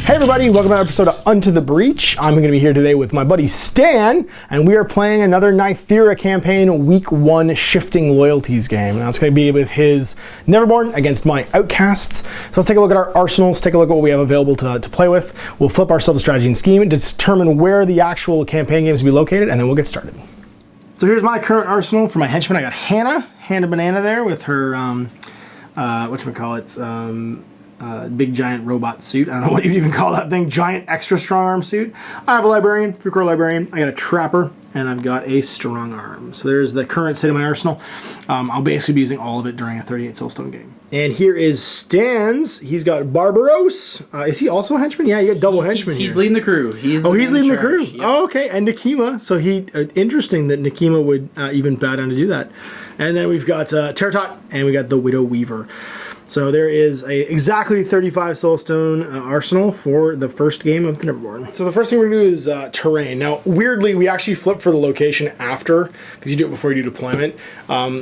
Hey everybody, welcome to another episode of Unto the Breach. I'm going to be here today with my buddy Stan, and we are playing another Nythera campaign Week 1 Shifting Loyalties game. Now it's going to be with his Neverborn against my Outcasts. So let's take a look at our arsenals, take a look at what we have available to play with. We'll flip ourselves strategy and scheme to determine where the actual campaign games will be located, and then we'll get started. So here's my current arsenal for my henchmen. I got Hannah Banana there with her, big giant robot suit. I don't know what you'd even call that thing. Giant extra strong arm suit. I have a librarian, 3-core librarian. I got a trapper, and I've got a strong arm. So there's the current state of my arsenal. I'll basically be using all of it during a 38 soulstone game. And here is Stan's. He's got Barbaros. Is he also a henchman? Yeah, you got double henchmen here. He's leading the crew. He's leading the crew. Yep. Oh, okay. And Nekima. So interesting that Nekima would even bow down to do that. And then we've got Terratot, and we got the Widow Weaver. So there is a exactly 35 soulstone arsenal for the first game of the Neverborn. So the first thing we're going to do is terrain. Now, weirdly, we actually flip for the location after, because you do it before you do deployment.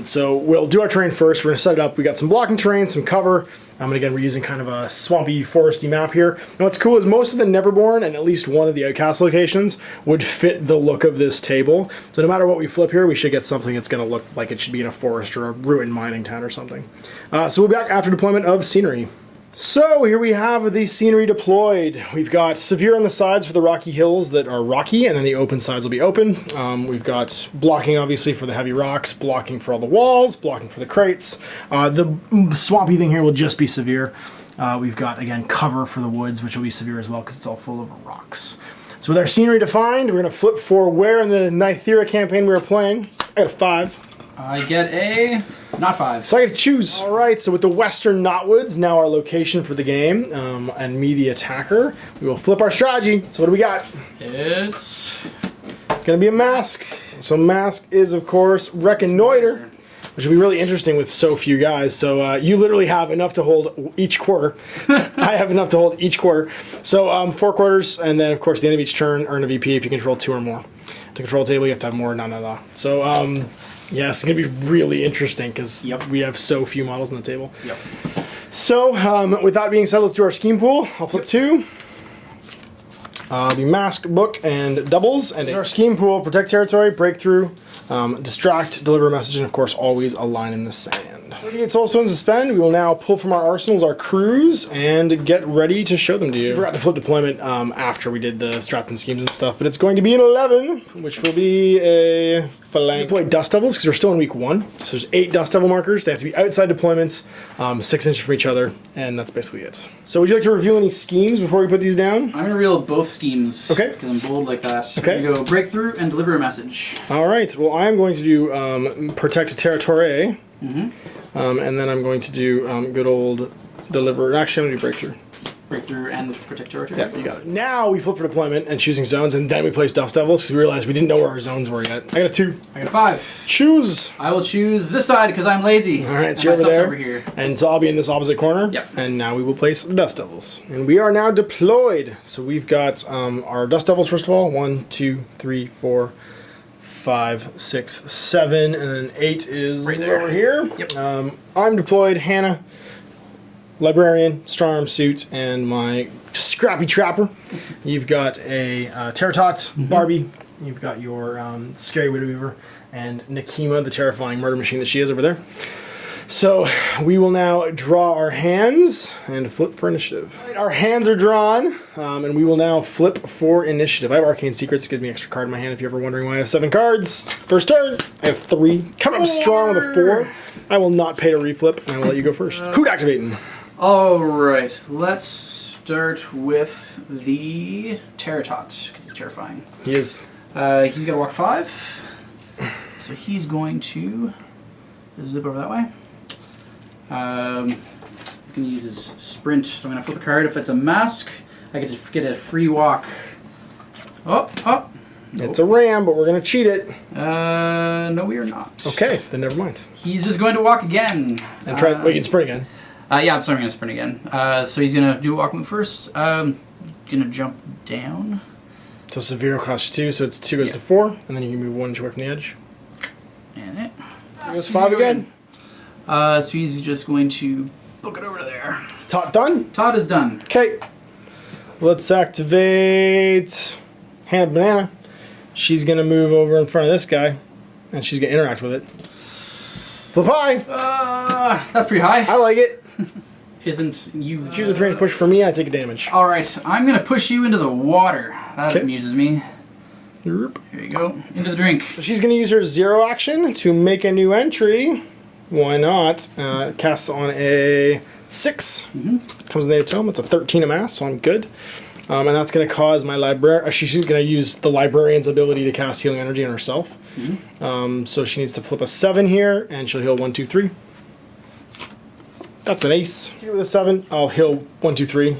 So we'll do our terrain first. We're going to set it up. We got some blocking terrain, some cover. And again, we're using kind of a swampy, foresty map here. And what's cool is most of the Neverborn and at least one of the Outcast locations would fit the look of this table. So no matter what we flip here, we should get something that's going to look like it should be in a forest or a ruined mining town or something. So we'll be back after deployment of scenery. So here we have the scenery deployed. We've got severe on the sides for the rocky hills that are rocky, and then the open sides will be open. We've got blocking, obviously, for the heavy rocks, blocking for all the walls, blocking for the crates. The swampy thing here will just be severe. We've got, again, cover for the woods, which will be severe as well because it's all full of rocks. So with our scenery defined, we're going to flip for where in the Nythera campaign we were playing. I got a 5. I get a not 5. So I get to choose. All right, so with the Western Knotwoods, now our location for the game, and me the attacker, we will flip our strategy. So what do we got? It's gonna be a mask. So mask is, of course, Reconnoiter, which will be really interesting with so few guys. So you literally have enough to hold each quarter. I have enough to hold each quarter. So 4 quarters, and then, of course, the end of each turn, earn a VP if you control 2 or more. To control a table, you have to have more, So, yeah, it's going to be really interesting because we have so few models on the table. Yep. So, with that being said, let's do our scheme pool. I'll flip 2. Be mask, book, and doubles. And in our scheme pool, protect territory, breakthrough, distract, deliver a message, and of course, always a line in the sand. 38 soulstones to spend. We will now pull from our arsenals our crews and get ready to show them to you. I forgot to flip deployment after we did the strats and schemes and stuff, but it's going to be an 11, which will be a flank. We deploy dust devils because we're still in week 1. So there's 8 dust devil markers. They have to be outside deployments, 6 inches from each other, and that's basically it. So would you like to reveal any schemes before we put these down? I'm going to reveal both schemes. Okay. Because I'm bold like that. Okay. I'm going to go breakthrough and deliver a message. All right. Well, I'm going to do protect territory. And then I'm going to do good old deliver. Actually, I'm going to do breakthrough. Breakthrough and protect territory. Yeah, you got it. Now we flip for deployment and choosing zones, and then we place dust devils because we realized we didn't know where our zones were yet. I got a 2. I got a 5. Choose. I will choose this side because I'm lazy. All right, so you're over there. Over here. And so I'll be in this opposite corner. Yep. And now we will place dust devils. And we are now deployed. So we've got our dust devils first of all. 1, 2, 3, 4. 5, 6, 7, and then 8 is right there. over here. Yep. I'm deployed. Hannah, librarian, strong arm suit, and my scrappy trapper. You've got a Terratot, Barbie. You've got your scary Widow Weaver, and Nekima, the terrifying murder machine that she is over there. So we will now draw our hands and flip for initiative. Right, our hands are drawn, and we will now flip for initiative. I have Arcane Secrets, gives me an extra card in my hand if you're ever wondering why I have 7 cards. First turn, I have 3. Coming up strong with a 4. I will not pay to reflip, and I will let you go first. Who'd activating? Alright, let's start with the Terratot, because he's terrifying. He is. He's got to walk 5, so he's going to zip over that way. He's going to use his sprint, so I'm going to flip a card. If it's a mask, I get to get a free walk. Oh. It's a ram, but we're going to cheat it. No, we are not. Okay, then never mind. He's just going to walk again. And try. We can sprint again. Yeah, so I'm going to sprint again. So he's going to do a walk move first. Going to jump down. So severe costs 2, so it's 2 goes to 4, and then you can move 1 inch away from the edge. And it. Goes 5 again. So he's just going to book it over to there. Tot done? Todd is done. Okay. Let's activate Hand Banana. She's going to move over in front of this guy, and she's going to interact with it. Flip high. That's pretty high. I like it. Isn't you... Choose a 3-inch push for me, I take a damage. Alright, I'm going to push you into the water. That amuses me. Yep. Here you go. Into the drink. So she's going to use her 0 action to make a new entry. Why not? Casts on a 6. Comes with Native Tome. It's a 13 of mass, so I'm good. And that's going to cause my librarian... She's going to use the librarian's ability to cast healing energy on herself. So she needs to flip a 7 here, and she'll heal 1, 2, 3. That's an ace. With a 7, I'll heal 1, 2, 3.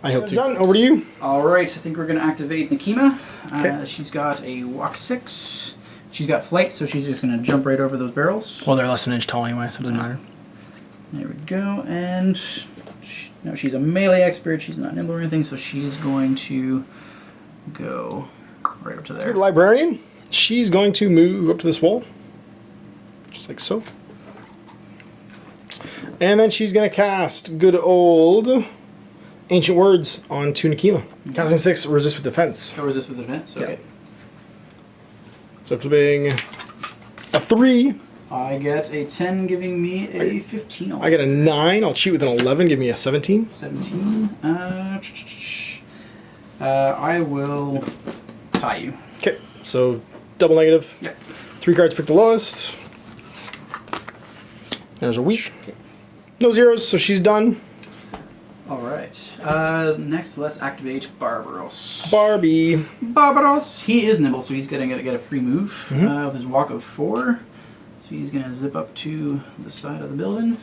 I heal 2. Done. Over to you. Alright, I think we're going to activate Nythera. Okay. She's got a walk 6. She's got flight, so she's just going to jump right over those barrels. Well, they're less than an inch tall anyway, so it doesn't matter. There we go. And no, she's a melee expert. She's not nimble or anything, so she's going to go right up to there. Librarian. She's going to move up to this wall. Just like so. And then she's going to cast good old Ancient Words onto Nythera. Casting 6, resist with defense. Oh, resist with defense? Okay. Yep. So flipping a 3. I get a 10, giving me a 15. I get a 9. I'll cheat with an 11, give me a 17. 17. I will tie you. Okay, so double negative. Yep. 3 cards, pick the lowest. There's a weak. No zeros, so she's done. Alright. Next, let's activate Barbaros. Barbie. Barbaros! He is nimble, so he's going to get a free move with his walk of 4. So he's going to zip up to the side of the building.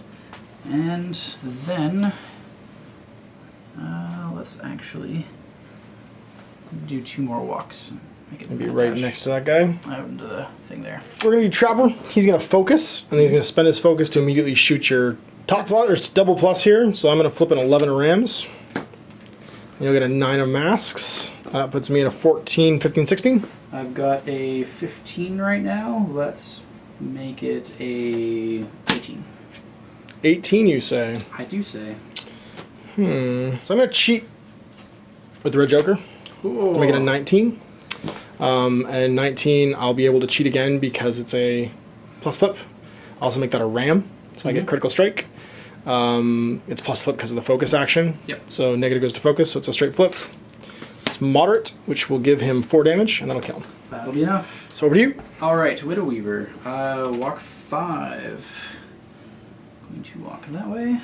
And then, let's actually do 2 more walks. Make it Maybe right next to that guy. out into the thing there. We're going to do Trapper. He's going to focus, and then he's going to spend his focus to immediately shoot your top plus. There's double plus here, so I'm going to flip an 11 of Rams. You'll get a 9 of Masks. That puts me at a 14, 15, 16. I've got a 15 right now. Let's make it a 18. 18, you say? I do say. So I'm going to cheat with the Red Joker. Cool. Make it a 19. And 19, I'll be able to cheat again because it's a plus flip. I'll also make that a ram, so I get critical strike. It's plus flip because of the focus action. Yep. So negative goes to focus, so it's a straight flip. It's moderate, which will give him 4 damage, and that'll kill him. That'll be enough. So over to you. Alright, Widow Weaver. Walk 5. Going to walk that way.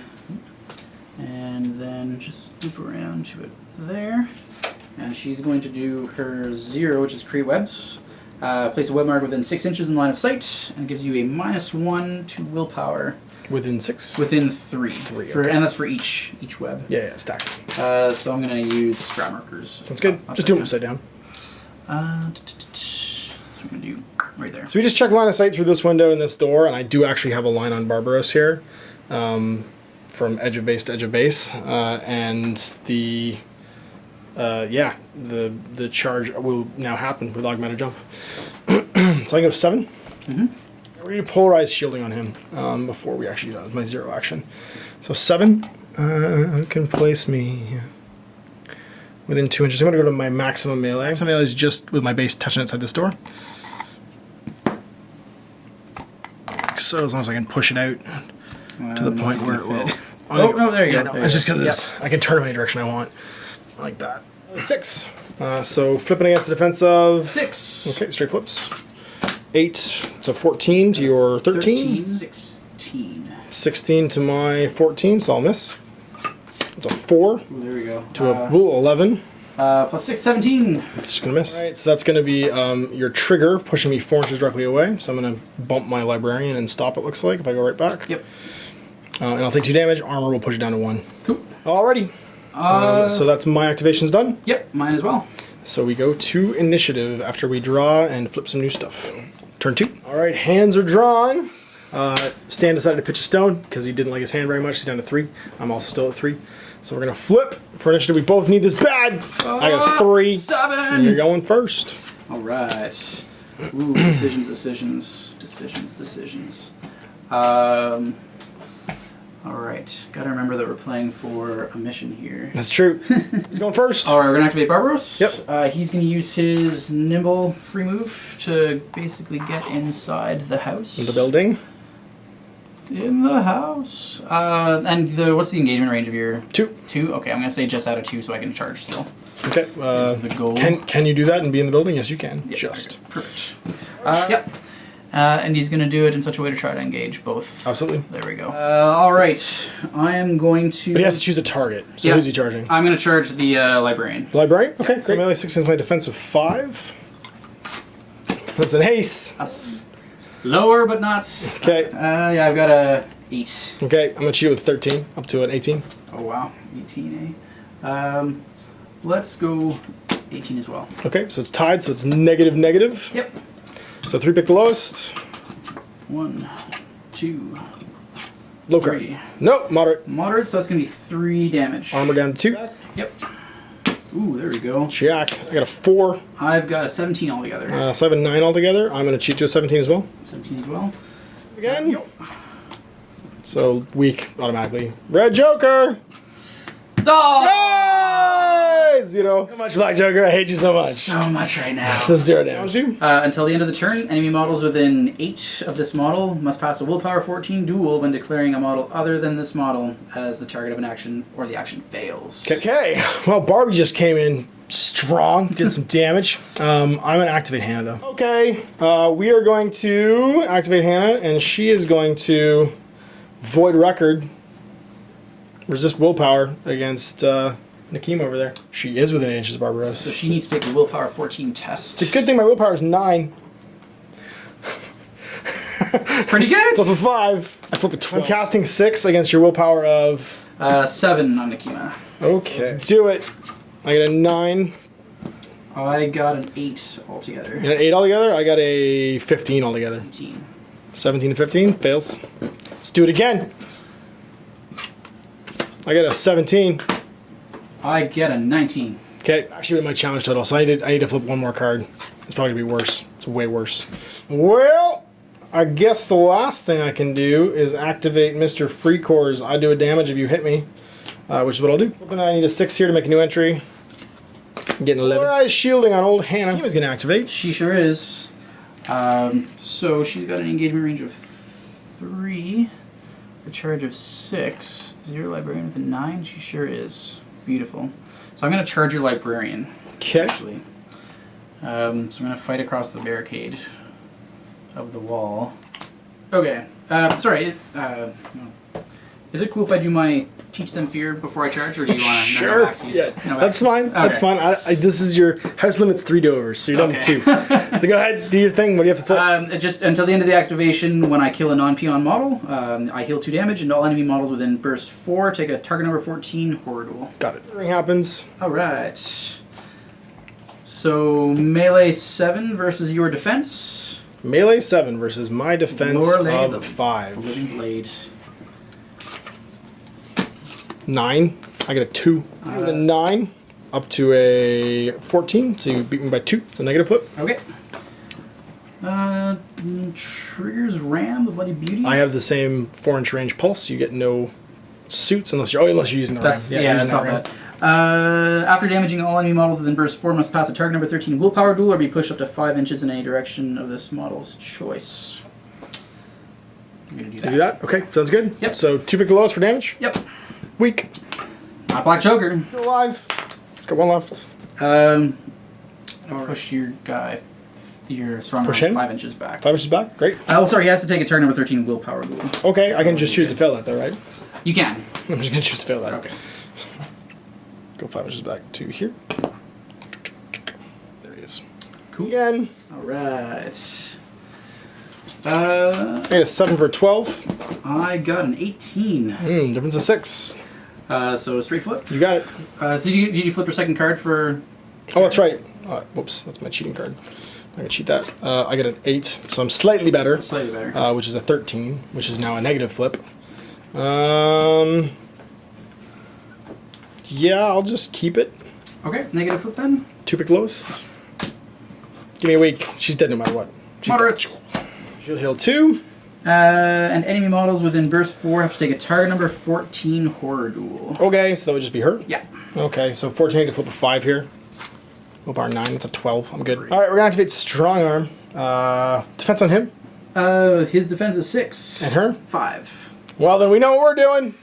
And then just loop around to it there. And she's going to do her 0, which is create webs. Place a web mark within 6 inches in line of sight, and gives you a -1 to willpower. Within 6? Within 3. Okay. And that's for each web. Yeah, it stacks. So I'm going to use scrap markers. Sounds good. Just do them upside down. So I'm going to do right there. So we just check line of sight through this window and this door, and I do actually have a line on Barbaros here. From edge of base to edge of base. And the charge will now happen with augmented jump. So I go 7. We're going to polarize shielding on him before we actually do that with my 0 action. So 7 can place me within 2 inches. I'm going to go to my maximum melee. Maximum melee is just with my base touching outside this door. So as long as I can push it out to the point where it will... Oh, no, there you go. No, it's just because I can turn it any direction I want. Like that. 6. So flipping against the defense of... 6. Okay, straight flips. 8. So 14 to your 13. 16. 16 to my 14, so I'll miss. It's a 4. Ooh, there we go. To a 11. Plus 6, 17. It's just going to miss. Alright, so that's going to be your trigger, pushing me 4 inches directly away. So I'm going to bump my librarian and stop, it looks like, if I go right back. Yep. And I'll take 2 damage. Armor will push it down to 1. Cool. Alrighty. So that's my activations done. Yep, mine as well. So we go to initiative after we draw and flip some new stuff. Turn 2. Alright, hands are drawn. Stan decided to pitch a stone because he didn't like his hand very much. He's down to 3. I'm also still at 3. So we're going to flip. For initiative, we both need this bad. I got 3. 7. And you're going first. Alright. Ooh, decisions. Alright, gotta remember that we're playing for a mission here. That's true. He's going first. Alright, we're gonna activate Barbaros. Yep. He's gonna use his nimble free move to basically get inside the house. In the building. In the house. And what's the engagement range of your... 2. 2? Okay, I'm gonna say just out of 2 so I can charge still. Okay. Is the goal. Can you do that and be in the building? Yes, you can. Yep, Just. perfect. Yep. And he's going to do it in such a way to try to engage both. Absolutely. There we go. All right. I am going to... But he has to choose a target. So who's he charging? I'm going to charge the Librarian. The Librarian? Okay. Yep, So melee 6 is my defensive 5. That's an ace. That's lower, but not... Okay. Yeah, I've got a 8. Okay. I'm going to cheat it with 13 up to an 18. Oh, wow. 18, eh? Let's go 18 as well. Okay. So it's tied. So it's negative, negative. Yep. So 3 pick the lowest. 1, 2, Low 3. card. No, moderate. Moderate, so that's going to be 3 damage. Armor down to 2. Yep. Ooh, there we go. Jack. I got a 4. I've got a 17 altogether. So I have a 9 altogether. I'm going to cheat to a 17 as well. 17 as well. Again. Yep. So weak automatically. Red Joker. Oh! Guys, you know, so much Black Joker. I hate you so much. So much right now. So 0 damage. Until the end of the turn, enemy models within 8 of this model must pass a willpower 14 duel when declaring a model other than this model as the target of an action or the action fails. Okay. Well, Barbie just came in strong, did some damage. I'm going to activate Hannah, though. Okay. We are going to activate Hannah, and she is going to Void Record, resist willpower against Nythera over there. She is within inches of Barbaros. So she needs to take a willpower 14 test. It's a good thing my willpower is 9. It's pretty good. Flip a 5. I flip a 12. I'm casting 6 against your willpower of... 7 on Nythera. Okay. Let's do it. I got a 9. I got an 8 altogether. You got an 8 altogether? I got a 15 altogether. 18. 17 to 15. Fails. Let's do it again. I got a 17. I get a 19. Okay, actually my challenge total, so I need to flip one more card. It's probably gonna be worse. It's way worse. Well, I guess the last thing I can do is activate Mr. Free Cores. I do a damage if you hit me, which is what I'll do. And I need a 6 here to make a new entry. I'm getting 11. Eyes shielding on old Hannah. He was gonna activate. She sure is. So she's got an engagement range of 3, a charge of 6. Is your Librarian with a 9? She sure is. Beautiful. So I'm going to charge your Librarian. Okay. Actually. So I'm going to fight across the barricade of the wall. Okay. Sorry. No. Is it cool if I do my teach them fear before I charge, or do you want to sure. Yeah, that's fine. Okay. That's fine. This is your house limit's 3 dovers, so you're done with 2. So go ahead, do your thing. What do you have to flip? Just until the end of the activation, when I kill a non-peon model, I heal 2 damage, and all enemy models within burst 4 take a target number 14 horror duel. Got it. Ring happens. All right. So melee 7 versus your defense. Melee 7 versus my defense of 5. Living blade. 9. I got a 2. With a 9 up to a 14, so you beat me by 2. It's a negative flip. Okay. Triggers Ram, the Bloody Beauty. I have the same 4-inch range pulse. You get no suits unless you're using the that's, ram. Yeah, that's not bad. After damaging all enemy models within burst 4, must pass a target number 13 willpower duel or be pushed up to 5 inches in any direction of this model's choice. I'm gonna do that. You do that? Okay, sounds good. Yep. So 2 pick the lowest for damage. Yep. Weak. Not Black Joker. Still alive. It's got 1 left. Push your guy. Your strong Push him? 5 inches back. 5 inches back. Great. Oh, sorry. He has to take a target number 13 willpower duel. Okay, I can just choose to fail that though, right? You can. I'm just gonna choose to fail that. Okay. Go 5 inches back to here. There he is. Cool. Again. All right. I got a 7 for 12. I got an 18. Difference of 6. So straight flip. You got it. So did you flip your second card for? Oh, that's right. Whoops, that's my cheating card. I'm gonna cheat that. I got an 8, so I'm slightly better. Slightly better. Which is a 13, which is now a negative flip. Yeah, I'll just keep it. Okay, negative flip then. 2 pick lowest. Give me a week. She's dead no matter what. Moderate. She'll heal 2. And enemy models within burst 4 have to take a target number 14 horror duel. Okay, so that would just be her? Yeah. Okay, so 14 to flip a 5 here. Willpower 9, that's a 12. I'm good. Alright, we're gonna activate Strong Arm. Defense on him? His defense is 6. And her? 5. Well, then we know what we're doing.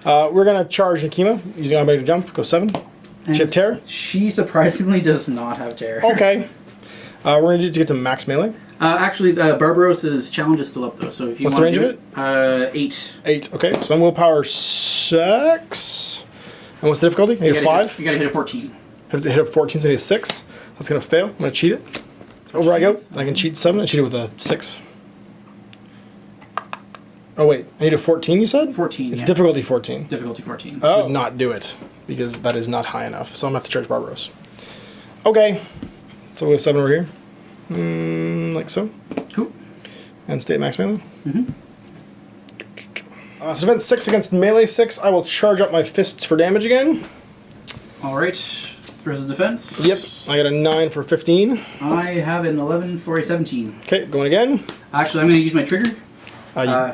We're gonna charge Nikima using automated jump. Go 7. She have Terror? She surprisingly does not have Terror. Okay. We're gonna do it to get to max melee. Actually, Barbarossa's challenge is still up though, so if you What's the want range to of it? 8. 8. Okay, so I'm willpower 6. And what's the difficulty? I need a 5. You gotta hit a 14. Have to hit a 14, so I need a 6. That's gonna fail. I'm gonna cheat it. Over I go. I can cheat 7. I cheat it with a 6. Oh wait, I need a 14. You said 14. It's yeah. difficulty 14. Difficulty 14. Oh. Would not do it because that is not high enough. So I'm gonna have to charge Barbaros. Okay, so we'll go 7 over here, like so. Cool. And stay at max melee. So defense 6 against melee 6. I will charge up my fists for damage again. All right. Versus defense. Yep, I got a 9 for 15. I have an 11 for a 17. Okay, going again. Actually, I'm going to use my trigger.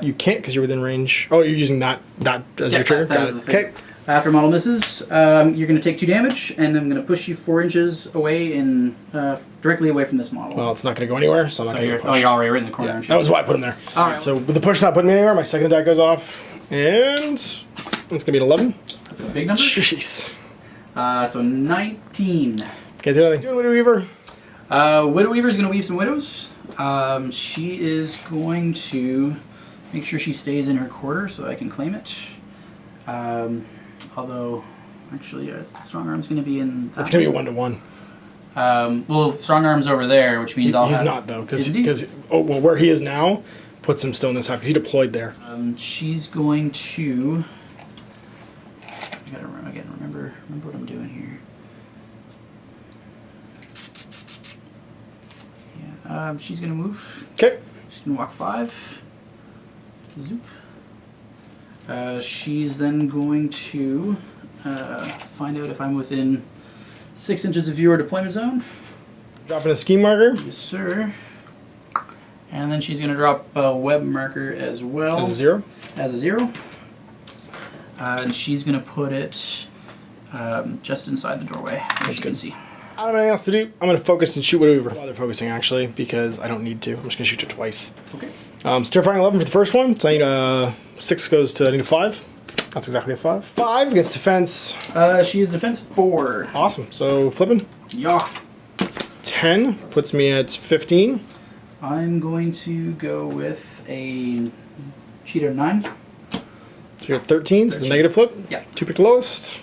You can't because you're within range. Oh, you're using that as your trigger? That is the thing. Okay. After a model misses, you're going to take 2 damage, and I'm going to push you 4 inches away directly away from this model. Well, it's not going to go anywhere, so I'm not going to get pushed. Oh, you're already right in the corner, aren't you? That was why I put him there. All right, so with the push not putting me anywhere, my second attack goes off, and it's going to be an 11. That's a big number. Jeez. So 19. Can't do anything. Doing Widow Weaver. Widow Weaver is going to weave some widows. She is going to make sure she stays in her quarter so I can claim it. Although, actually, Strong Arm's going to be in. That's going to be a 1-to-1. Well, Strong Arm's over there, which means He's not though, because where he is now puts him still in this half because he deployed there. She's going to. I gotta remember what I'm doing here. Yeah, she's gonna move. Okay. She's gonna walk 5. Zoop. She's then going to find out if I'm within 6 inches of viewer deployment zone. Dropping a scheme marker. Yes, sir. And then she's going to drop a web marker as well. As a 0? As a 0. And she's going to put it just inside the doorway, as you can see. I don't have anything else to do. I'm going to focus and shoot Widow Weaver. While they're focusing, actually, because I don't need to. I'm just going to shoot it twice. Okay. Terrifying 11 for the first one. So I need 6 goes to I need a 5. That's exactly a 5. 5 against defense. She is defense 4. Awesome. So flipping. Yeah. 10 puts me at 15. I'm going to go with a cheat of 9. So you're at 13. So it's a negative flip. Yeah. 2 pick the lowest.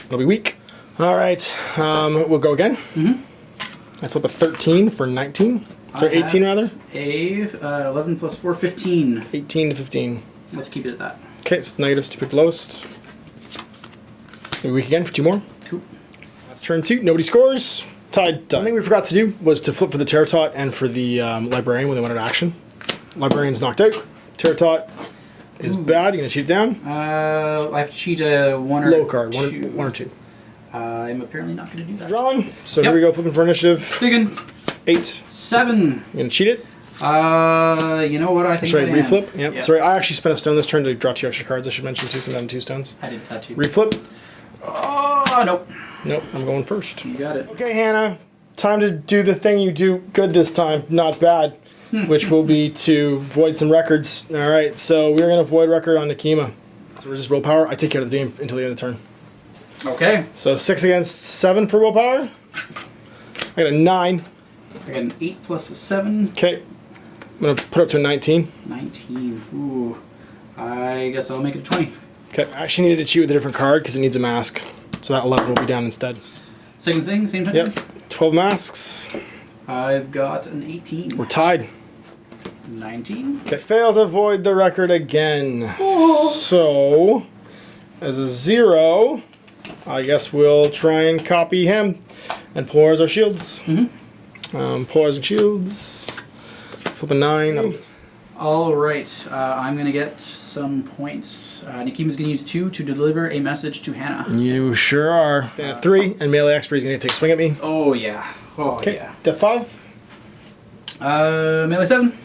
It'll be weak. All right. We'll go again. I flip a 13 for 19. Or 18 rather. A 11 plus 4, 15. 18 to 15. Let's keep it at that. Okay, so it's negatives, 2 pick the lowest. Maybe weak again for 2 more. Cool. That's turn 2. Nobody scores. Tied. Done. One thing we forgot to do was to flip for the Terratot and for the Librarian when they wanted action. Librarian's knocked out. Terratot is bad. You're going to cheat it down? I have to cheat a 1 or low card. 2. 1 or 2. I'm apparently not going to do that. Drawing. So here we go, flipping for initiative. Biggin. 8. 7. You're going to cheat it? You know what? I think Sorry, I am. reflip? Yep. Sorry, I actually spent a stone this turn to draw 2 extra cards. I should mention too, so I'm down 2 stones. I did that too. Reflip? Oh, nope. Nope, I'm going first. You got it. Okay, Hannah. Time to do the thing you do good this time, not bad, which will be to void some records. All right, so we're going to void record on Nikima. So we're just willpower. I take care of the game until the end of the turn. Okay. So 6 against 7 for willpower. I got a 9. I got an 8 plus a 7. Okay. I'm going to put up to a 19. 19. Ooh. I guess I'll make it a 20. Okay. I actually needed to cheat with a different card because it needs a mask. So that 11 will be down instead. Same thing, same time? Yep. 12 masks. I've got an 18. We're tied. 19. Okay. Fail to void the record again. Oh. So, as a 0, I guess we'll try and copy him and polarize our shields. Polarizing shields. Flip a 9. All right. I'm going to get some points. Nikima's going to use 2 to deliver a message to Hannah. You sure are. Stand at 3, and melee expert is going to take a swing at me. Oh, yeah. Oh, okay. yeah. Def 5. Melee 7.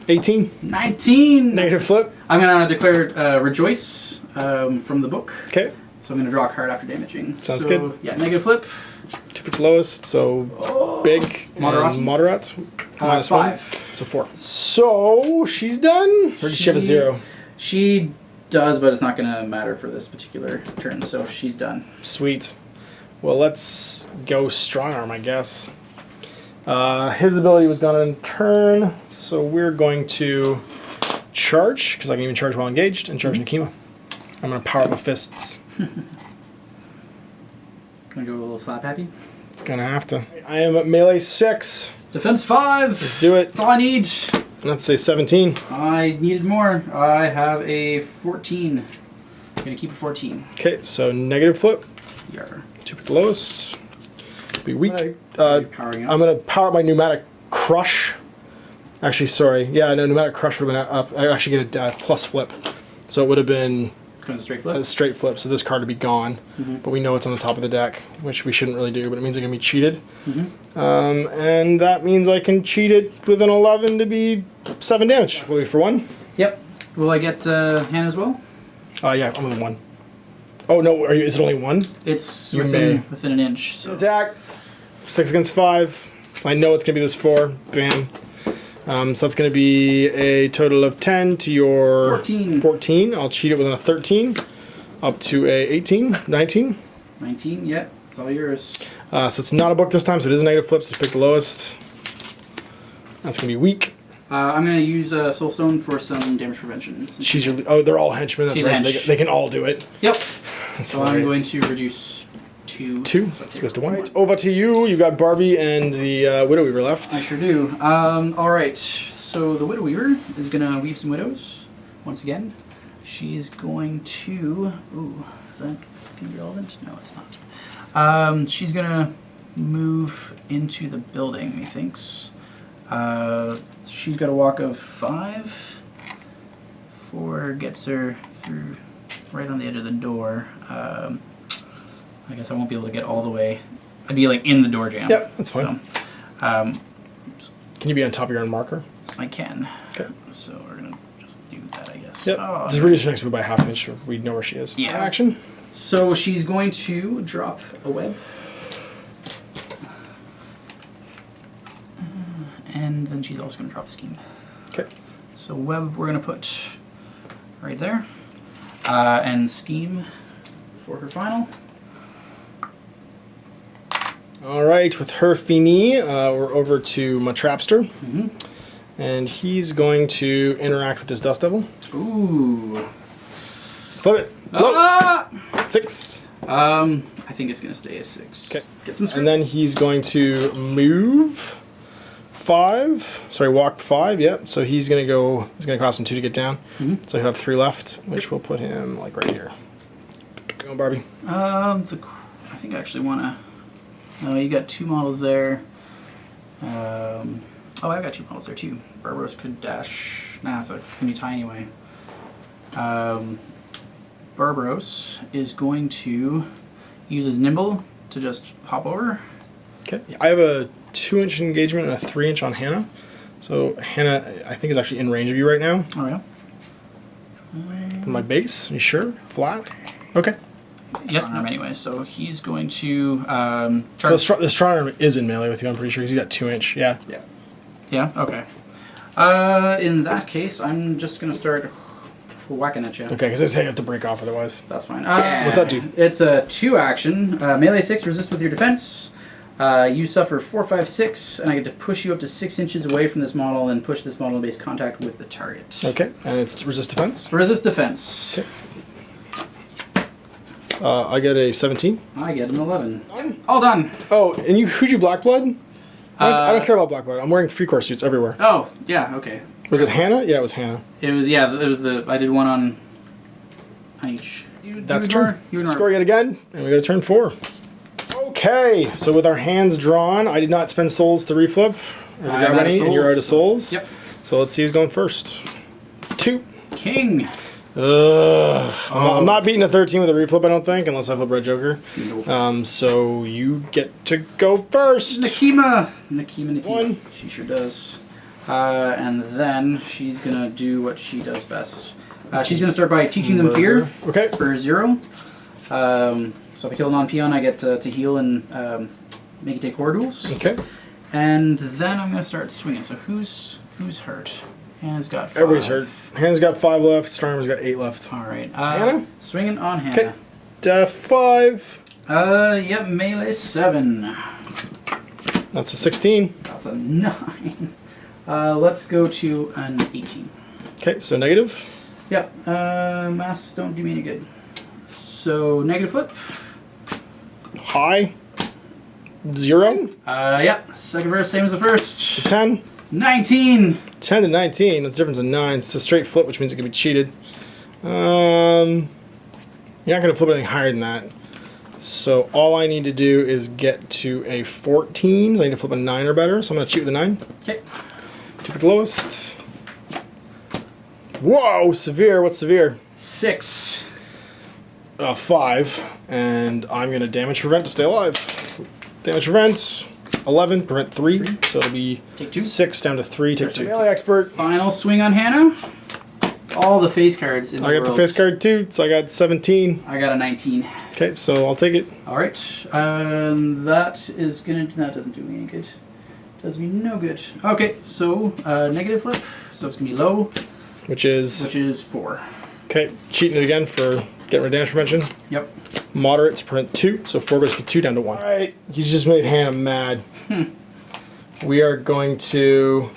18. 19. Negative flip. I'm gonna declare Rejoice from the book. Okay. So I'm gonna draw a card after damaging. Sounds good. Yeah, negative flip. Tip at the lowest, so big. Moderati? Moderate. Minus 5. 1. So 4. So she's done? Or does she have a 0? She does, but it's not gonna matter for this particular turn, so she's done. Sweet. Well, let's go strong arm, I guess. His ability was gone in turn, so we're going to charge, because I can even charge while engaged, and charge Nekima. I'm going to power up my fists. Gonna go a little slap happy. Gonna have to. I am at melee 6. Defense 5. Let's do it. That's all I need. Let's say 17. I needed more. I have a 14. I'm gonna keep a 14. Okay, so negative flip. Yarr. 2 at the lowest. Be weak. Powering up. I'm gonna power up my pneumatic crush. Actually, sorry. Yeah, no, pneumatic crush would have been up. I actually get a plus flip, so it would have been Comes a straight flip. a straight flip. So this card would be gone, but we know it's on the top of the deck, which we shouldn't really do. But it means I'm gonna be cheated, and that means I can cheat it with an 11 to be 7 damage. Will be for 1. Yep. Will I get hand as well? Yeah, I'm within 1. Oh no, is it only 1? It's You within an inch. So. Attack. 6 against 5. I know it's gonna be this 4. Bam. So that's going to be a total of 10 to your 14. 14. I'll cheat it with a 13, up to a 18, 19. 19, yeah, it's all yours. So it's not a book this time, so it is a negative flip, so pick the lowest. That's going to be weak. I'm going to use Soulstone for some damage prevention. She's your, oh, they're all henchmen. That's She's right. So hench. they can all do it. Yep. That's So I'm hilarious. going to reduce 2. 2. So it goes to 1. Over to you. You got Barbie and the Widow Weaver left. I sure do. Alright, so the Widow Weaver is going to weave some widows once again. She's going to... Ooh, is that going to be relevant? No, it's not. She's going to move into the building, methinks. She's got a walk of 5. 4 gets her through right on the edge of the door. I guess I won't be able to get all the way. I'd be like in the door jam. Yep, that's fine. So, Can you be on top of your own marker? I can. Okay. So we're gonna just do that, I guess. Yep. Oh, Just reduce your next move by half an inch so we know where she is. Yeah. Action. So she's going to drop a web. And then she's also going to drop a scheme. Okay. So web we're going to put right there. And scheme for her final. All right, with her Fini, we're over to my Trapster. And he's going to interact with this Dust Devil. Ooh. Flip it. Float. Ah! 6. I think it's going to stay a 6. Okay. Get some And then he's going to move 5. Sorry, walk 5. Yep. So he's going to go. It's going to cost him 2 to get down. So he'll have 3 left, which will put him like right here. Go on, Barbie. I think I actually want to. No, you got 2 models there. Oh, I've got 2 models there too. Barbaros could dash. Nah, so it's gonna be tiny anyway. Barbaros is going to use his nimble to just hop over. Okay. I have a 2-inch engagement and a 3-inch on Hannah. So Hannah, I think, is actually in range of you right now. Oh yeah. From my base. You sure? Flat. Okay. Yes, anyway. So he's going to The charge. strong arm is in melee with you. I'm pretty sure he's got 2-inch. Yeah. Yeah. Yeah. Okay. In that case, I'm just gonna start whacking at you. Okay, because I say you have to break off otherwise. That's fine. What's that do? It's a 2 action. Melee 6, resist with your defense. You suffer 4, 5, 6, and I get to push you up to 6 inches away from this model and push this model in base contact with the target. Okay, and it's resist defense. Resist defense. Okay. I get a 17. I get an 11. All done. Oh, and who'd you black blood? I don't care about black blood. I'm wearing free core suits everywhere. Oh, yeah, okay. Was it Hannah? Yeah, it was Hannah. It was I did one on each. That's turn. Score yet again, and we got a turn 4. Okay, so with our hands drawn, I did not spend souls to reflip or to I'm grab out of any, and you're out of souls. souls. Yep. So let's see who's going first. 2. King. I'm not beating a 13 with a reflip, I don't think, unless I flip Red Joker. Nope. So you get to go first. Nekima. 1. She sure does. And then she's going to do what she does best. She's going to start by teaching them fear for 0. So if I kill a non-peon, I get to heal and make it take horror duels. Okay. And then I'm going to start swinging. So who's hurt? Hannah's got 5. Everybody's hurt. Hannah's got 5 left. Stormer's got 8 left. All right. Hannah? Swinging on Hannah. Okay. 5. Yep, melee 7. That's a 16. That's a 9. Let's go to an 18. Okay, so negative. Yep, masks don't do me any good. So, negative flip. High. 0. Yep, second verse, same as the first. 10. 19. 10 to 19. That's the difference of 9. It's a straight flip, which means it can be cheated. You're not going to flip anything higher than that. So all I need to do is get to a 14. So I need to flip a 9 or better. So I'm going to cheat with a 9. Okay. Keep it lowest. Whoa, severe. What's severe? 6. 5. And I'm going to damage prevent to stay alive. Damage prevent. 11. Prevent 3. So it'll be Take 2. 6 down to 3. Take 2. Melee expert. Final swing on Hannah. All the face cards in the world. I got the face card too, so I got 17. I got a 19. Okay, so I'll take it. All right. That is gonna. That doesn't do me any good. Does me no good. Okay, so negative flip. So it's gonna be low. Which is 4. Okay, cheating it again for getting rid of damage prevention. Yep. Moderate's prevent 2, so 4 goes to 2 down to 1. All right, you just made Hannah mad. We are going to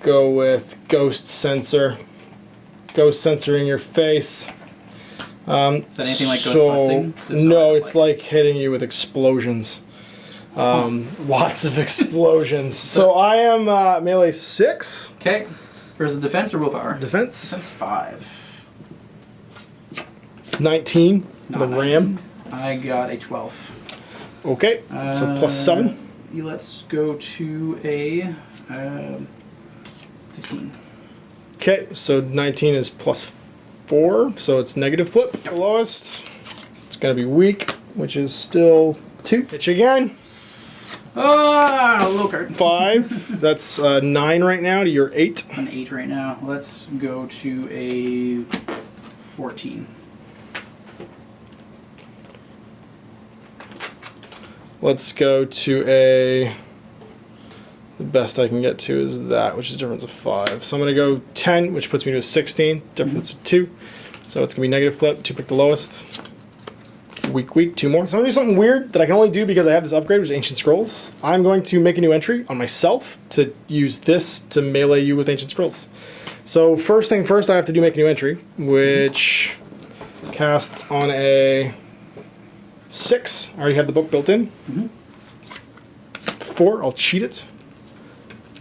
go with Ghost Sensor. Ghost Sensor in your face. Is that anything like Ghost Busting? No, it's like hitting you with explosions. Lots of explosions. So I am melee 6. Okay. Versus defense or willpower? Defense. Defense 5. 19. Not The 19. ram. I got a 12. Okay. So plus 7. Let's go to a 15. Okay, so 19 is plus 4, so it's negative flip. The lowest. It's going to be weak, which is still 2. Hit you again. Low card. 5. That's 9 right now to your 8. An 8 right now. Let's go to a 14. Let's go to a... The best I can get to is that, which is a difference of 5. So I'm going to go 10, which puts me to a 16. Difference of 2. So it's going to be negative flip. 2 pick the lowest. Weak, 2 more. So I'm going to do something weird that I can only do because I have this upgrade, which is Ancient Scrolls. I'm going to make a new entry on myself to use this to melee you with Ancient Scrolls. So first thing first, I have to make a new entry, which casts on a 6. I already have the book built in. 4, I'll cheat it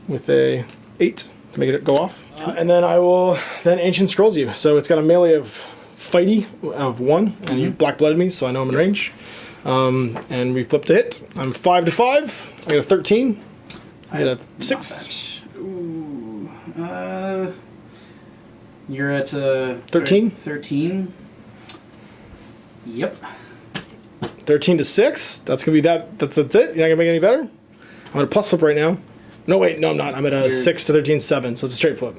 with a 8 to make it go off. And then I will then Ancient Scrolls you. So it's got a melee of fighty of 1, and you black blooded me, so I know I'm in range. And we flip to hit. I'm 5 to 5. I got a 13. I got a 6. Ooh. You're at 13. 13. Yep. 13 to 6. That's gonna be that. That's it. You're not gonna make it any better. I'm at a plus flip right now. No, wait, no, I'm not. I'm at a 6 to 13, 7. So it's a straight flip.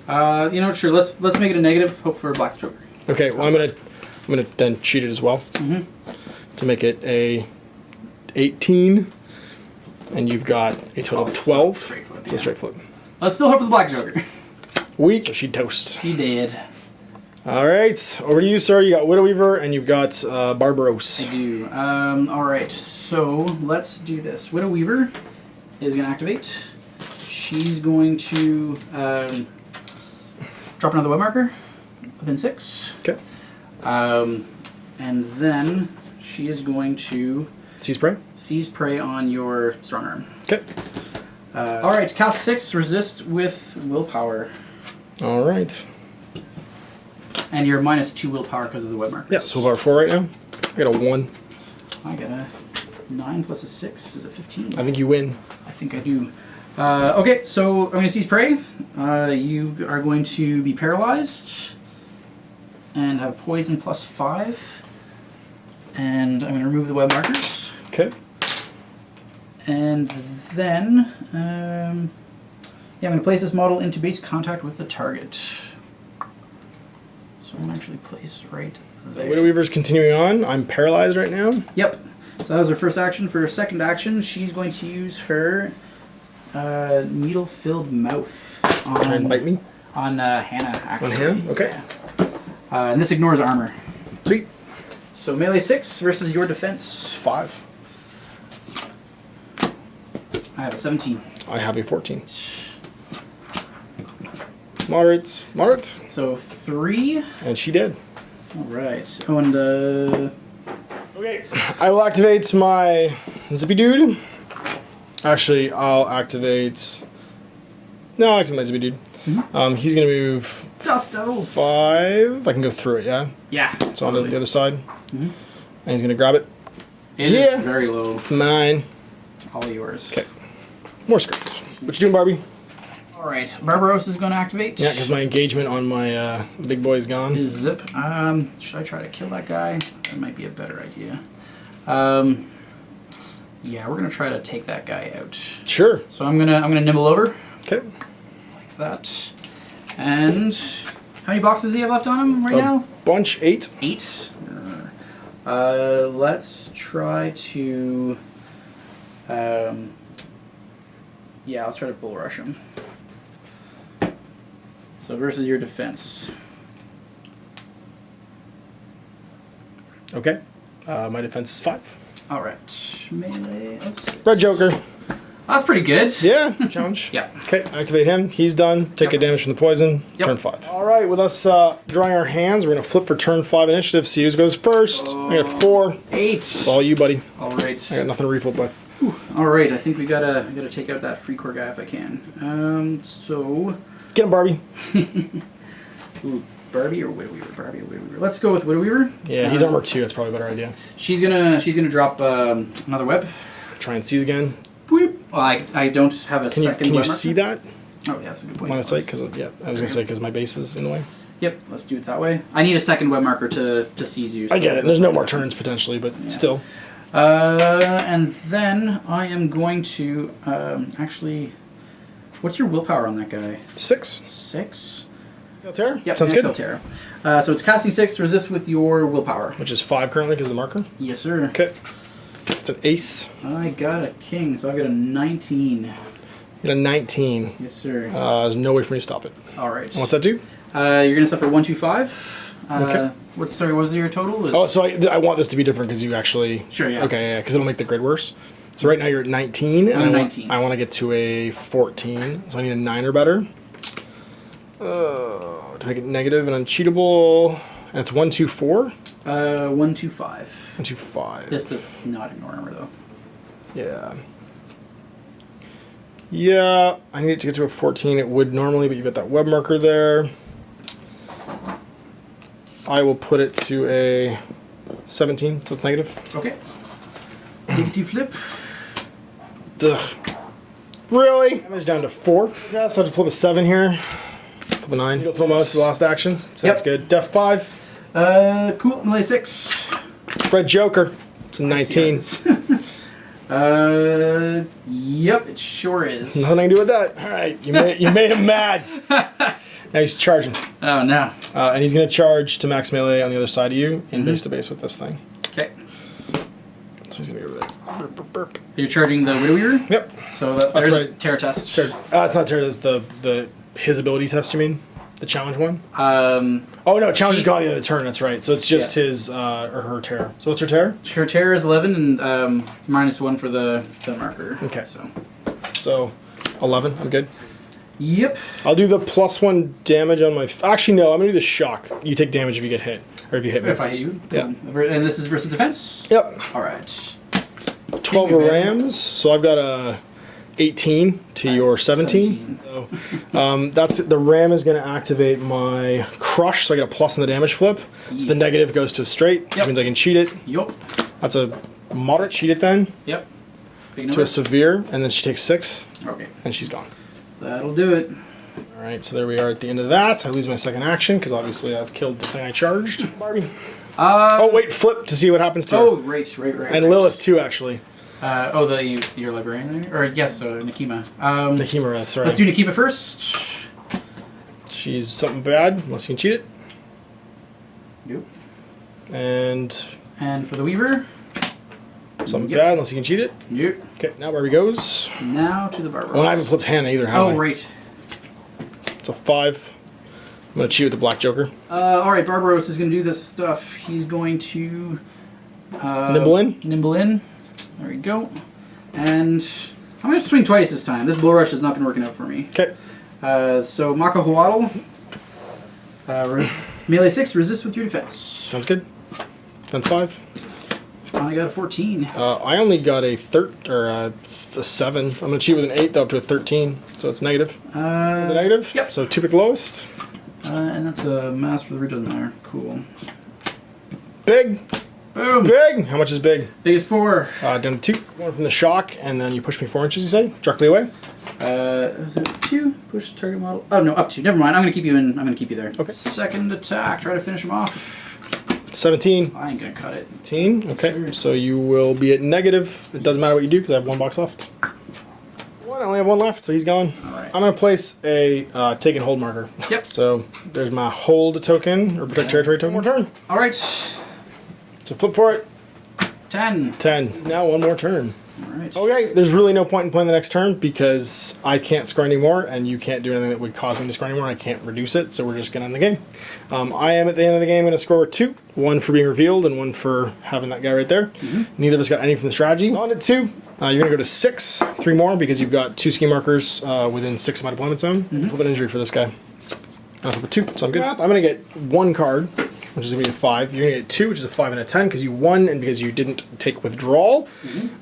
You know, sure. Let's make it a negative. Hope for a black stroke. Okay, well I'm gonna then cheat it as well to make it a 18, and you've got a total of 12. Straight flip, So straight flip. Let's still hope for the black joker. Weak. So she toast. She did. All right, over to you, sir. You got Widow Weaver and you've got Barbaros. I do. All right. So let's do this. Widow Weaver is going to activate. She's going to drop another web marker within 6. Okay. And then she is going to Seize prey on your strong arm. Okay. All right. Cast 6. Resist with willpower. All right. And you're -2 willpower because of the web markers. Yeah, so we're 4 right now. I got a 1. I got a 9 plus a 6 is a 15. I think you win. I think I do. Okay, so I'm going to seize prey. You are going to be paralyzed and have poison +5. And I'm going to remove the web markers. Okay. And then, yeah, I'm going to place this model into base contact with the target. So I'm going to actually place right there. Widow Weaver's continuing on. I'm paralyzed right now. Yep. So that was her first action. For her second action, she's going to use her needle-filled mouth on... Try and bite me? On Hannah, actually. On Hannah? Okay. Yeah. And this ignores armor. Sweet. So melee 6 versus your defense. 5. I have a 17. I have a 14. Moderate. Moderate. So 3. And she did. Alright. Oh, and Okay. I will activate my Zippy Dude. Actually, I'll activate... No, I'll activate my Zippy Dude. Mm-hmm. He's going to move... Dust Devils! 5. I can go through it, yeah? Yeah. It's on the other side. Mm-hmm. And he's going to grab it. It is very low. Mine. All yours. Okay. More scripts. What you doing, Barbie? Alright. Barbaros is going to activate. Yeah, because my engagement on my big boy is gone. His zip. Should I try to kill that guy? That might be a better idea. Yeah, we're going to try to take that guy out. Sure. So I'm gonna nibble over. Okay. Like that. And how many boxes do you have left on him right now? Bunch 8. 8. Let's try to. Yeah, let's try to bull rush him. So versus your defense. Okay. My defense is 5. All right. Melee of 6. Red Joker. That's pretty good. Yeah. Challenge. Yeah. Okay. Activate him. He's done. Take a damage from the poison. Yep. Turn 5. All right. With us drawing our hands, we're gonna flip for turn 5 initiative. See who goes first. I got 4. 8. It's all you, buddy. All right. I got nothing to reflip with. All right. I think we gotta take out that free core guy if I can. So. Get him, Barbie. Ooh, Barbie or Widow Weaver? Barbie or Widow Weaver? Let's go with Widow Weaver. Yeah, he's armor 2. That's probably a better idea. She's gonna drop another web. Try and seize again. Boop. Well, I don't have a Can second. you web see marker. that? Oh yeah, that's a good point. Line of sight, because yeah, I was gonna say because my base is in the way. Yep, let's do it that way. I need a second web marker to seize you. So I get it. There's no more turns potentially, but still. And then I am going to actually. What's your willpower on that guy? 6. 6. Terror? Yep, Sounds good. Terror. So it's casting 6. Resist with your willpower. Which is 5 currently because of the marker. Yes, sir. Okay. It's an ace. I got a king, so I've got a 19. You got a 19. Yes, sir. There's no way for me to stop it. All right. And what's that do? You're gonna suffer 125. Okay. What was your total? Oh, so I want this to be different because you actually. Sure. Yeah. Okay, yeah, because it'll make the grid worse. So right now you're at 19. I'm at 19. I want to get to a 14, so I need a 9 or better. To make it negative and uncheatable, and it's 124. 125. 125. This does not ignore armor though. Yeah. Yeah, I need it to get to a 14. It would normally, but you got that web marker there. I will put it to a 17, so it's negative. Okay. Negative flip. Ugh. Really? Damage down to 4. Yeah, so I have to flip a 7 here. Flip a 9. You'll flip most for the last action. So that's good. Def 5. Cool. Melee 6. Red Joker. It's a 19. Yep, it sure is. Nothing I can do with that. All right, you made him mad. Now he's charging. Oh no. And he's going to charge to max melee on the other side of you in base to base with this thing. Okay. So he's going to go over there. Burp, burp. You're charging the Widow Weaver? Yep. So That's there's a right. terror test. It's not Terra, it's his ability test, you mean? The challenge one? Oh no, challenge is gone the other turn, that's right. So it's just his, or her terror. So what's her terror? Her terror is 11 and -1 for the marker. Okay. So 11, I'm good. Yep. I'll do the +1 damage on my... Actually, no, I'm going to do the shock. You take damage if you get hit. Or if you hit me. If I hit you. Yeah. And this is versus defense? Yep. Alright. 12 rams, so I've got a 18 to your 17. So, that's the ram is going to activate my crush, so I get a plus on the damage flip. So the negative goes to straight, which means I can cheat it. Yup. That's a moderate cheat it then. Yep. Big to a severe, and then she takes 6. Okay. And she's gone. That'll do it. Alright, so there we are at the end of that. I lose my second action, because obviously I've killed the thing I charged. Barbie. Oh, wait, flip to see what happens to her. Oh, right. And Lilith too, actually. Your librarian there? Or yes, Nekima. Nekima, that's right. Let's do Nekima first. She's something bad, unless you can cheat it. Yep. And for the Weaver. Something bad, unless you can cheat it. Yep. Okay, now Barbie goes. Now to the Barbaros. Well, I haven't flipped Hannah either, have I? Oh, right. It's a 5. I'm going to cheat with the Black Joker. Alright, Barbaros is going to do this stuff. He's going to... Nimble in? Nimble in. There we go. And I'm going to swing twice this time. This Bull Rush has not been working out for me. Okay. So Maka Huatl. Melee 6, resist with your defense. Sounds good. Defense 5. I got a 14. I only got a 7. I'm going to cheat with an 8 though, up to a 13. So it's negative. The negative? Yep. So 2 pick the lowest. And that's a mass for the ridge, doesn't matter. Cool. Big. Boom. Big. How much is big? Big is 4. Down to 2. One from the shock, and then you push me 4 inches, you say? Directly away? Is it 2? Push target model. Oh, no, up 2. Never mind. I'm going to keep you in. I'm going to keep you there. Okay. Second attack. Try to finish him off. 17. I ain't going to cut it. 18. Okay. So you will be at negative. It doesn't matter what you do because I have 1 box left. I only have 1 left, so he's gone. Alright. I'm going to place a take and hold marker. Yep. So there's my hold token, or protect territory token. 1 more turn. Alright. So flip for it. 10. 10. Now 1 more turn. Alright. Okay, there's really no point in playing the next turn because I can't score anymore and you can't do anything that would cause me to score anymore. I can't reduce it, so we're just going to end the game. I am at the end of the game going to score 2. 1 for being revealed and 1 for having that guy right there. Neither of us got any from the strategy. On at 2. You're going to go to 6. 3 more because you've got 2 ski markers within 6 of my deployment zone. Flip an injury for this guy. I'll flip a 2, so I'm good. I'm going to get 1 card, which is going to be a 5. You're going to get 2, which is a 5 and a 10 because you won and because you didn't take withdrawal.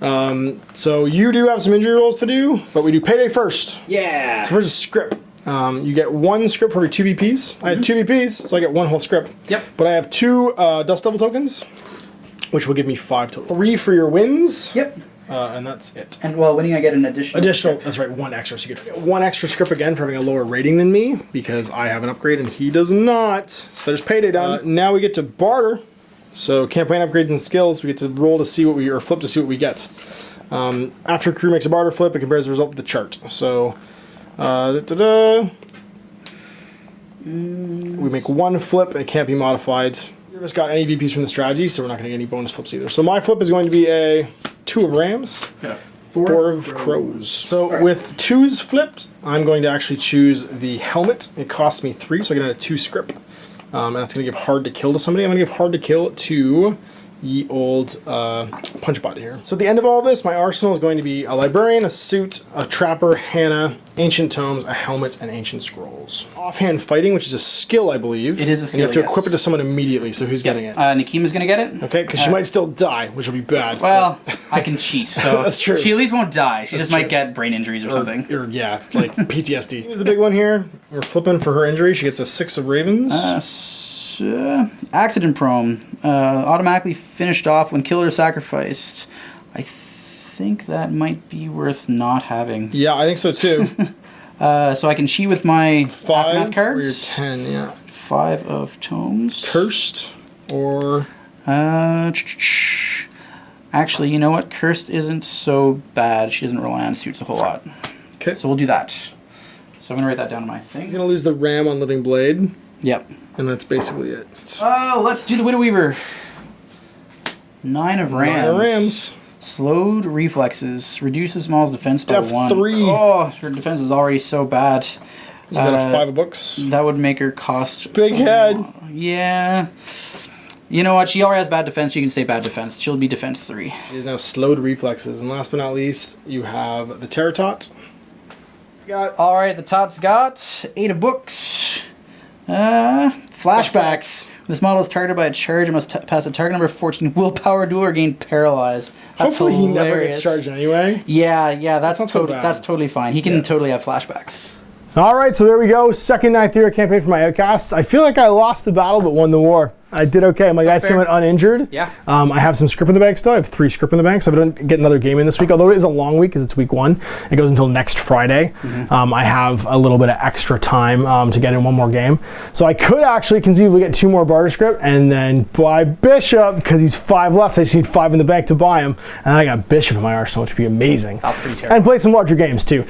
So you do have some injury rolls to do, but we do payday first. Yeah. So where's a script? You get 1 script for every 2 VPs. I had 2 VPs, so I get 1 whole script. Yep. But I have 2 Dust Devil tokens, which will give me 5 total. 3 for your wins. Yep. And that's it. And while winning, I get an additional. That's right, 1 extra. So you get 1 extra script again for having a lower rating than me because I have an upgrade and he does not. So there's payday done. Now we get to barter. So campaign upgrades and skills, we get to roll to see what we, or flip to see what we get. After crew makes a barter flip, it compares the result to the chart. So, we make 1 flip and it can't be modified. We just got any VPs from the strategy, so we're not going to get any bonus flips either. So my flip is going to be a 2 of rams, 4 of crows. So with 2s flipped, I'm going to actually choose the helmet. It costs me 3, so I get a 2 script. And that's going to give hard to kill to somebody. I'm going to give hard to kill to ye old Punchbot here. So at the end of all of this, my arsenal is going to be a librarian, a suit, a trapper, Hannah, ancient tomes, a helmet, and ancient scrolls. Offhand fighting, which is a skill, I believe. It is a skill, and you have to equip it to someone immediately, so who's getting it? Nekima's gonna get it. Okay, because she might still die, which will be bad. Well, I can cheat, so that's true. She at least won't die. She just might get brain injuries or something. Or yeah, like PTSD. Here's the big one here. We're flipping for her injury. She gets a 6 of ravens. Accident prone. Automatically finished off when killed or sacrificed. I think that might be worth not having. Yeah, I think so too. So I can cheat with my 5 aftermath cards. Or your 10, yeah. 5 of tomes. Cursed or... Actually, you know what? Cursed isn't so bad. She doesn't rely on suits a whole lot. Okay. So we'll do that. So I'm going to write that down on my thing. He's going to lose the ram on Living Blade. Yep. And that's basically it. Let's do the Widow Weaver. 9 of rams. 9 of rams. Slowed reflexes. Reduces Maul's defense by 1. 3. Oh, her defense is already so bad. You got a 5 of books. That would make her cost... Big head. Yeah. You know what? She already has bad defense. You can say bad defense. She'll be defense 3. She is now slowed reflexes. And last but not least, you have the Terratot. Alright, the Tot's got 8 of books. Flashbacks. This model is targeted by a charge and must pass a target number 14 willpower duel or gain paralyzed. That's Hopefully hilarious. he never gets charged anyway. Yeah, that's not so bad. That's totally fine. He can totally have flashbacks. Alright, so there we go. Second Nythera campaign for my Outcasts. I feel like I lost the battle but won the war. I did okay. My guys came in uninjured. Yeah. I have some script in the bank still. I have 3 script in the bank, so I don't get another game in this week. Although it is a long week because it's week 1. It goes until next Friday. I have a little bit of extra time to get in one more game. So I could actually conceivably get 2 more barter script and then buy Bishop because he's 5 less. I just need 5 in the bank to buy him. And I got Bishop in my arsenal, which would be amazing. That's pretty terrible. And play some larger games too.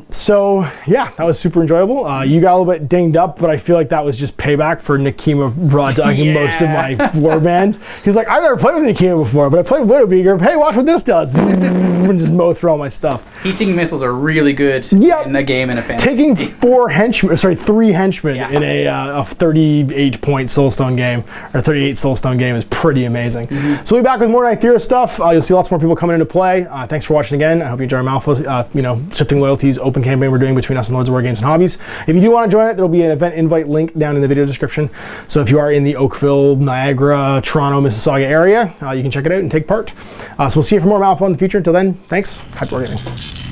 So yeah, that was super enjoyable. You got a little bit dinged up, but I feel like that was just payback for Nikima raw dogging most of my warband. He's like, I've never played with Nikima before, but I played with Widowbeaker. Hey, watch what this does. And just mow through all my stuff. Heat-seeking missiles are really good in a game in a fantasy. Taking 3 henchmen in a 38-point Soulstone game, or 38 Soulstone game is pretty amazing. So we'll be back with more Nythera stuff. You'll see lots more people coming into play. Thanks for watching again. I hope you enjoy our Malifaux, Shifting Loyalties open campaign we're doing between us and Lords of War Games and Hobbies. If you do want to join it, there'll be an event invite link down in the video description. So if you are in the Oakville, Niagara, Toronto, Mississauga area, you can check it out and take part. So we'll see you for more Malifaux in the future. Until then, thanks. Happy wargaming.